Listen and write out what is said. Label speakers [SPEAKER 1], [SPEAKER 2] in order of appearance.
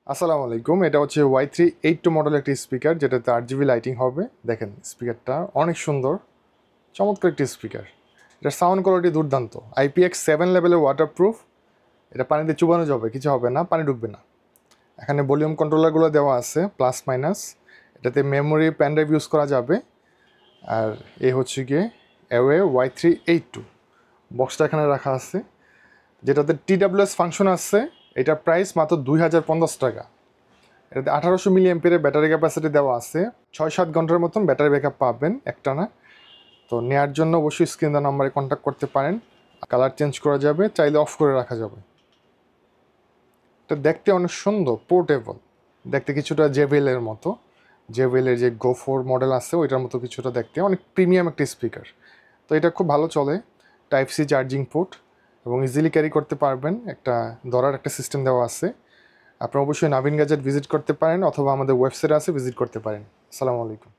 [SPEAKER 1] আসসালামু আলাইকুম। এটা হচ্ছে Y382 মডেল একটি স্পিকার, যেটাতে 8GB লাইটিং হবে। দেখেন স্পিকারটা অনেক সুন্দর, চমৎকার একটি স্পিকার। এটার সাউন্ড কোয়ালিটি দুর্দান্ত। IPX7 লেভেলের ওয়াটারপ্রুফ। এটা পানিতে চুবানো যাবে, কিছু হবে না, পানি ঢুকবে না। এখানে ভলিউম কন্ট্রোলারগুলো দেওয়া আছে প্লাস মাইনাস। এটাতে মেমোরি প্যানড্রাইভ ইউজ করা যাবে। আর এই হচ্ছে গিয়ে অ্যাওয়ে Y382 বক্সটা এখানে রাখা আছে, যেটাতে TWS ফাংশন আছে। এটার প্রাইস মাত্র 2050 টাকা। এটাতে 1800 মিলি এম্পিয়ারের ব্যাটারি ক্যাপাসিটি দেওয়া আছে। 6-7 ঘন্টার মতন ব্যাটারি ব্যাকআপ পাবেন একটানা। তো নেওয়ার জন্য অবশ্যই স্ক্রিন দেওয়া নাম্বারে কন্ট্যাক্ট করতে পারেন। কালার চেঞ্জ করা যাবে, চাইলে অফ করে রাখা যাবে। এটা দেখতে অনেক সুন্দর, পোর্টেবল। দেখতে কিছুটা জেভিলের মতো, জেভিলের যে গো4 মডেল আছে ওইটার মতো কিছুটা দেখতে, অনেক প্রিমিয়াম একটি স্পিকার। তো এটা খুব ভালো চলে। Type-C চার্জিং পোর্ট এবং ইজিলি ক্যারি করতে পারবেন। একটা ধরার একটা সিস্টেম দেওয়া আছে। আপনারা অবশ্যই নাভিন গ্যাজেট ভিজিট করতে পারেন অথবা আমাদের ওয়েবসাইট আছে, ভিজিট করতে পারেন। আসসালামু আলাইকুম।